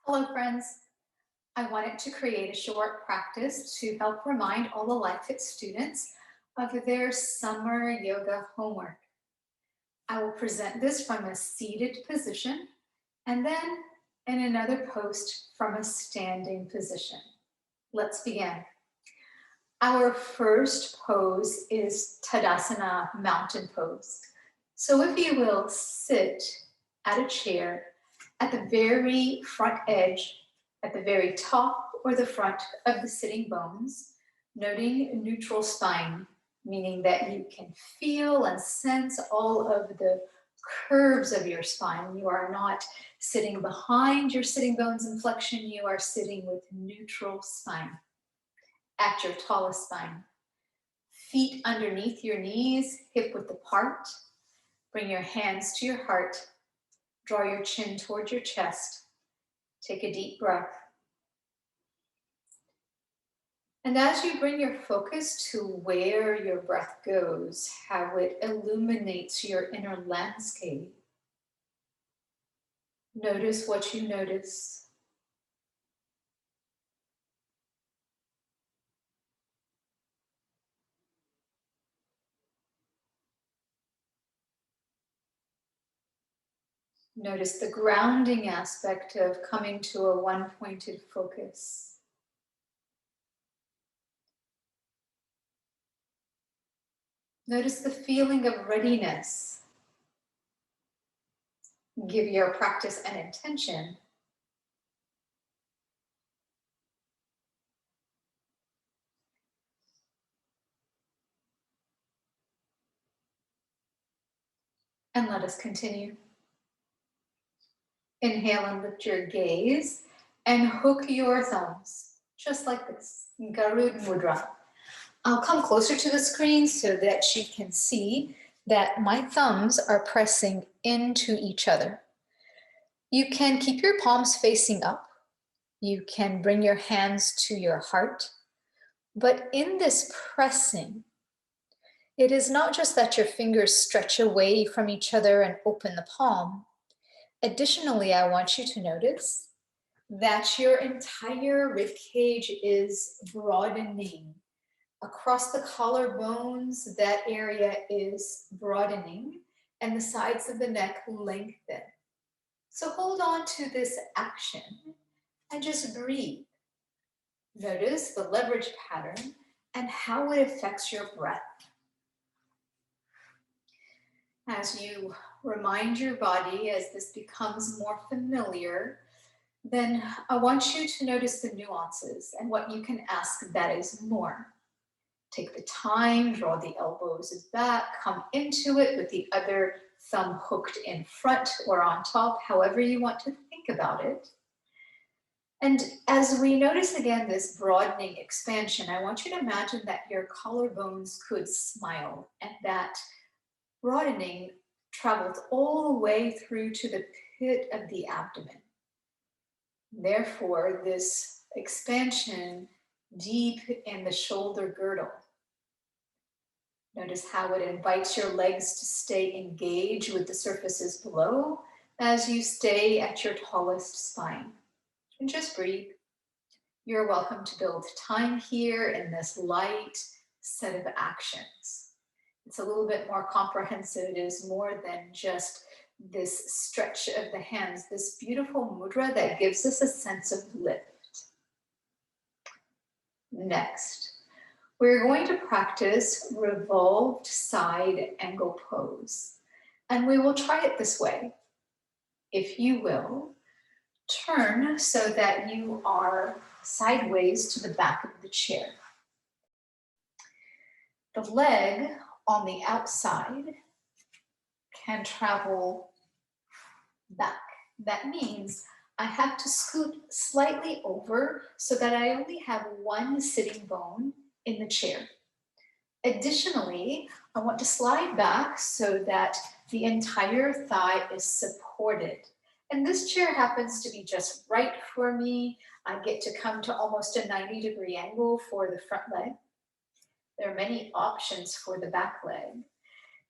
Hello, friends. I wanted to create a short practice to help remind all the LifeFit students of their summer yoga homework. I will present this from a seated position and then in another post from a standing position. Let's begin. Our first pose is Tadasana Mountain pose. So if you will sit at a chair at the very front edge, at the very top or the front of the sitting bones, noting neutral spine, meaning that you can feel and sense all of the curves of your spine. You are not sitting behind your sitting bones in flexion, you are sitting with neutral spine at your tallest spine. Feet underneath your knees, hip width apart. Bring your hands to your heart. Draw your chin towards your chest. Take a deep breath. And as you bring your focus to where your breath goes, how it illuminates your inner landscape, notice what you notice. Notice the grounding aspect of coming to a one-pointed focus. Notice the feeling of readiness. Give your practice an intention. And let us continue. Inhale and lift your gaze and hook your thumbs, just like this, Garud Mudra. I'll come closer to the screen so that you can see that my thumbs are pressing into each other. You can keep your palms facing up. You can bring your hands to your heart. But in this pressing, it is not just that your fingers stretch away from each other and open the palm. Additionally, I want you to notice that your entire rib cage is broadening. Across the collarbones, that area is broadening, and the sides of the neck lengthen. So hold on to this action and just breathe. Notice the leverage pattern and how it affects your breath. As you remind your body, as this becomes more familiar, then I want you to notice the nuances and what you can ask that is more. Take the time, draw the elbows back, come into it with the other thumb hooked in front or on top, however you want to think about it. And as we notice again this broadening expansion, I want you to imagine that your collarbones could smile and that broadening travels all the way through to the pit of the abdomen. Therefore, this expansion deep in the shoulder girdle. Notice how it invites your legs to stay engaged with the surfaces below as you stay at your tallest spine. And just breathe. You're welcome to build time here in this light set of actions. It's a little bit more comprehensive. It is more than just this stretch of the hands, this beautiful mudra that gives us a sense of lift. Next, we're going to practice revolved side angle pose. And we will try it this way. If you will, turn so that you are sideways to the back of the chair. The leg on the outside can travel back. That means I have to scoot slightly over so that I only have one sitting bone in the chair. Additionally, I want to slide back so that the entire thigh is supported. And this chair happens to be just right for me. I get to come to almost a 90-degree angle for the front leg. There are many options for the back leg.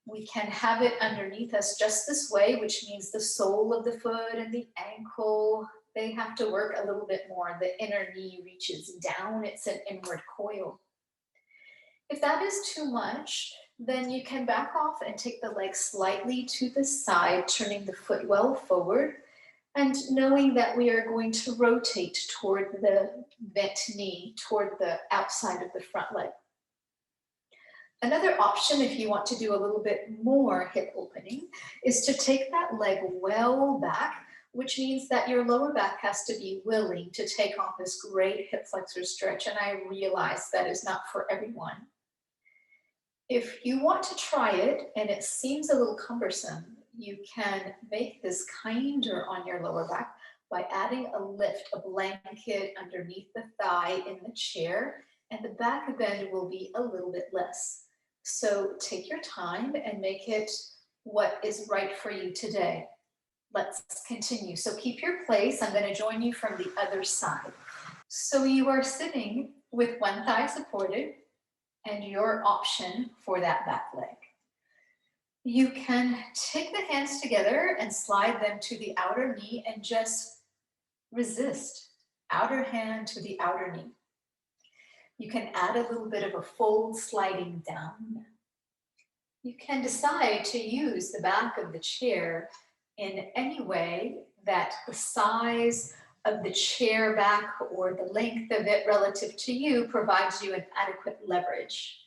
We can have it underneath us just this way, which means the sole of the foot and the ankle they have to work a little bit more. The inner knee reaches down, it's an inward coil. If that is too much, then you can back off and take the leg slightly to the side, turning the foot well forward, and knowing that we are going to rotate toward the bent knee, toward the outside of the front leg. Another option, if you want to do a little bit more hip opening, is to take that leg well back, which means that your lower back has to be willing to take on this great hip flexor stretch, and I realize that is not for everyone. If you want to try it and it seems a little cumbersome, you can make this kinder on your lower back by adding a lift, a blanket underneath the thigh in the chair, and the back bend will be a little bit less. So take your time and make it what is right for you today. Let's continue. So keep your place. I'm going to join you from the other side. So you are sitting with one thigh supported and your option for that back leg. You can take the hands together and slide them to the outer knee and just resist. Outer hand to the outer knee. You can add a little bit of a fold sliding down. You can decide to use the back of the chair in any way that the size of the chair back or the length of it relative to you provides you an adequate leverage.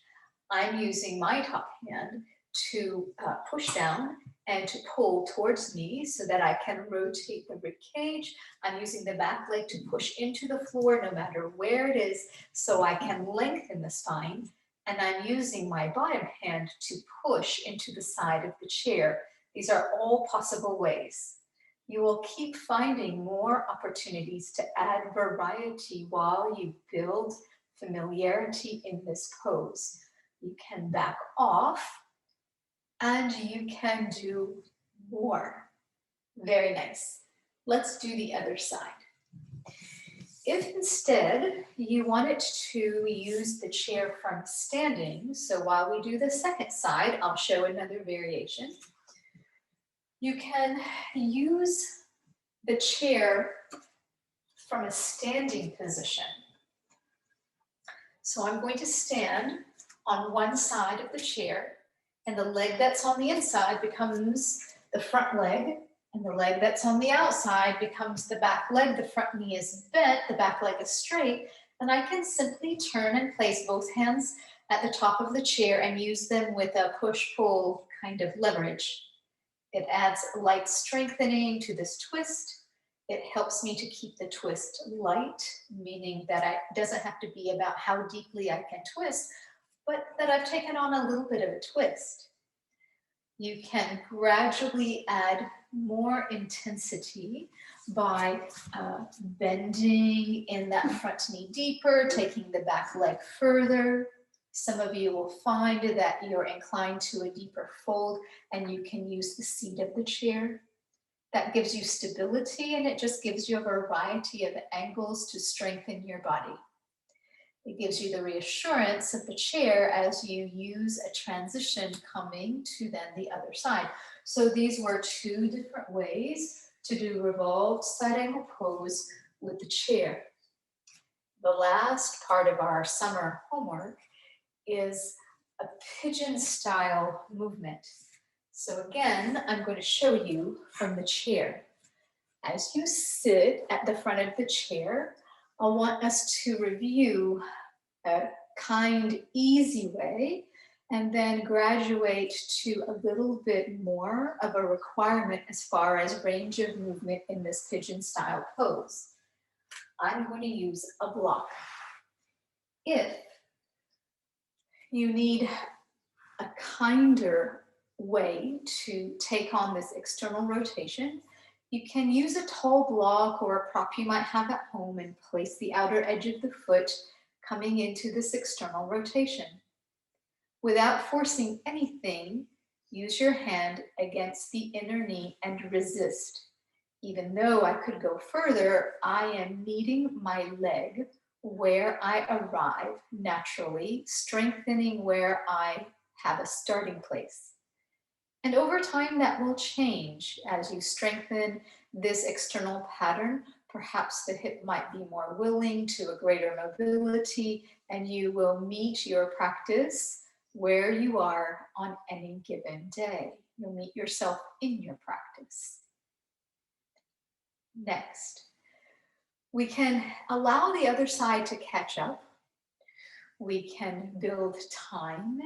I'm using my top hand to push down and to pull towards me so that I can rotate the rib cage. I'm using the back leg to push into the floor no matter where it is so I can lengthen the spine. And I'm using my bottom hand to push into the side of the chair. These are all possible ways. You will keep finding more opportunities to add variety while you build familiarity in this pose. You can back off and you can do more. Very nice. Let's do the other side. If instead you wanted to use the chair from standing, so while we do the second side, I'll show another variation. You can use the chair from a standing position. So I'm going to stand on one side of the chair, and the leg that's on the inside becomes the front leg, and the leg that's on the outside becomes the back leg. The front knee is bent, the back leg is straight, and I can simply turn and place both hands at the top of the chair and use them with a push-pull kind of leverage. It adds light strengthening to this twist. It helps me to keep the twist light, meaning that it doesn't have to be about how deeply I can twist, but that I've taken on a little bit of a twist. You can gradually add more intensity by bending in that front knee deeper, taking the back leg further. Some of you will find that you're inclined to a deeper fold and you can use the seat of the chair. That gives you stability and it just gives you a variety of angles to strengthen your body. It gives you the reassurance of the chair as you use a transition coming to then the other side. So these were two different ways to do revolved side angle pose with the chair. The last part of our summer homework is a pigeon style movement. So again, I'm going to show you from the chair. As you sit at the front of the chair, I want us to review a kind, easy way and then graduate to a little bit more of a requirement as far as range of movement in this pigeon style pose. I'm going to use a block. If you need a kinder way to take on this external rotation, you can use a tall block or a prop you might have at home and place the outer edge of the foot coming into this external rotation. Without forcing anything, use your hand against the inner knee and resist. Even though I could go further, I am meeting my leg where I arrive naturally, strengthening where I have a starting place. And over time that will change as you strengthen this external pattern. Perhaps the hip might be more willing to a greater mobility, and you will meet your practice where you are on any given day. You'll meet yourself in your practice. Next, we can allow the other side to catch up. We can build time.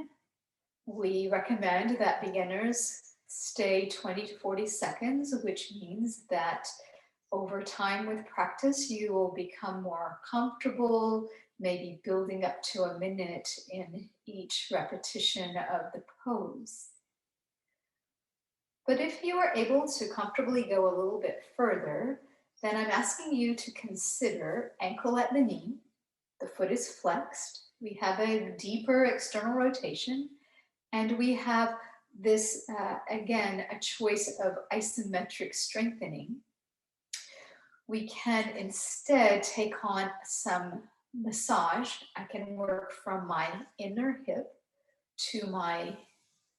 We recommend that beginners stay 20 to 40 seconds, which means that over time with practice, you will become more comfortable, maybe building up to a minute in each repetition of the pose. But if you are able to comfortably go a little bit further, then I'm asking you to consider ankle at the knee. The foot is flexed. We have a deeper external rotation, and we have this, again, a choice of isometric strengthening. We can instead take on some massage. I can work from my inner hip to my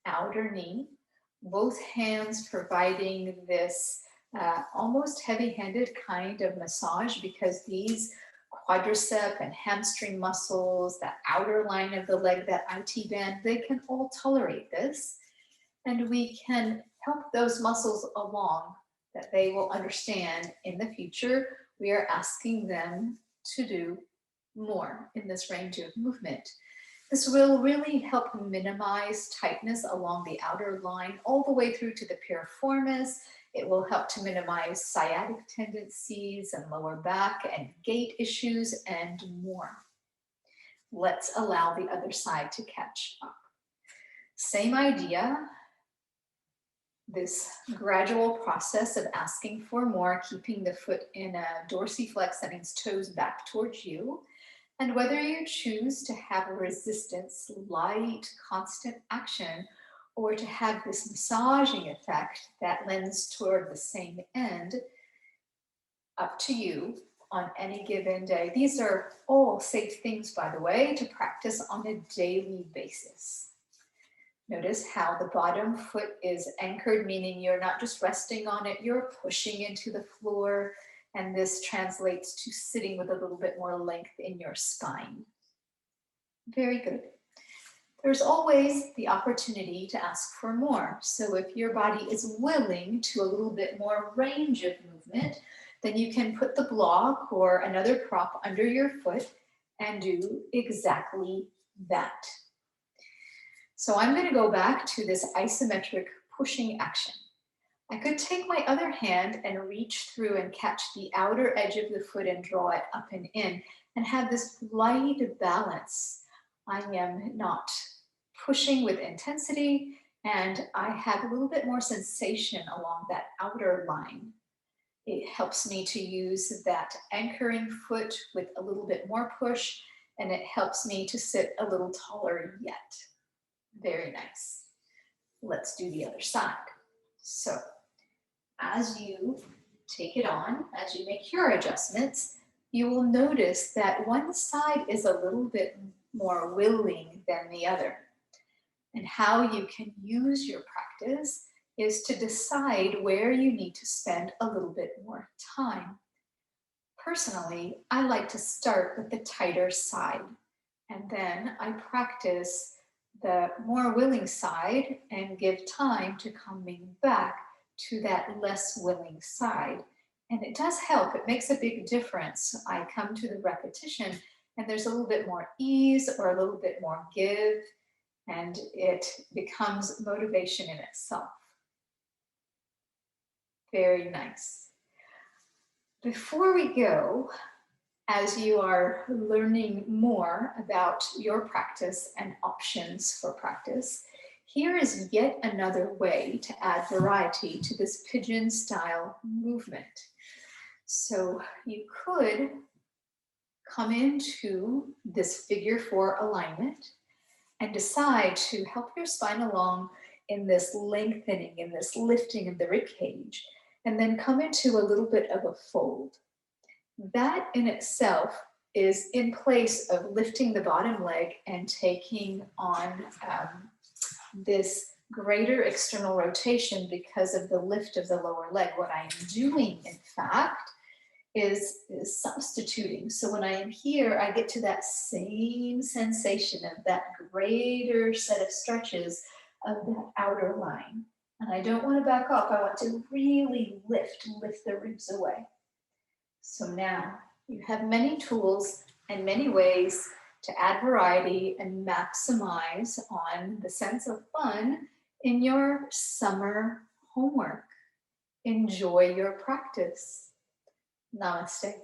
outer knee, both hands providing this almost heavy-handed kind of massage, because these quadricep and hamstring muscles, that outer line of the leg, that IT band, they can all tolerate this. And we can help those muscles along, that they will understand in the future we are asking them to do more in this range of movement. This will really help minimize tightness along the outer line all the way through to the piriformis. It will help to minimize sciatic tendencies and lower back and gait issues and more. Let's allow the other side to catch up. Same idea. This gradual process of asking for more, keeping the foot in a dorsiflex, that means toes back towards you. And whether you choose to have a resistance, light, constant action, or to have this massaging effect that lends toward the same end, up to you on any given day. These are all safe things, by the way, to practice on a daily basis. Notice how the bottom foot is anchored, meaning you're not just resting on it, you're pushing into the floor, and this translates to sitting with a little bit more length in your spine. Very good. There's always the opportunity to ask for more. So if your body is willing to a little bit more range of movement, then you can put the block or another prop under your foot and do exactly that. So I'm going to go back to this isometric pushing action. I could take my other hand and reach through and catch the outer edge of the foot and draw it up and in and have this light balance. I am not pushing with intensity, and I have a little bit more sensation along that outer line. It helps me to use that anchoring foot with a little bit more push, and it helps me to sit a little taller yet. Very nice. Let's do the other side. So as you take it on, as you make your adjustments, you will notice that one side is a little bit more willing than the other. And how you can use your practice is to decide where you need to spend a little bit more time. Personally, I like to start with the tighter side, and then I practice the more willing side and give time to coming back to that less willing side. And it does help. It makes a big difference. I come to the repetition and there's a little bit more ease or a little bit more give, and it becomes motivation in itself. Very nice. Before we go, as you are learning more about your practice and options for practice, here is yet another way to add variety to this pigeon style movement. So you could come into this figure 4 alignment and decide to help your spine along in this lengthening, in this lifting of the rib cage, and then come into a little bit of a fold. That in itself is in place of lifting the bottom leg and taking on this greater external rotation because of the lift of the lower leg. What I'm doing, in fact, is substituting. So when I am here, I get to that same sensation of that greater set of stretches of that outer line. And I don't want to back off. I want to really lift the ribs away. So now you have many tools and many ways to add variety and maximize on the sense of fun in your summer homework. Enjoy your practice. Namaste.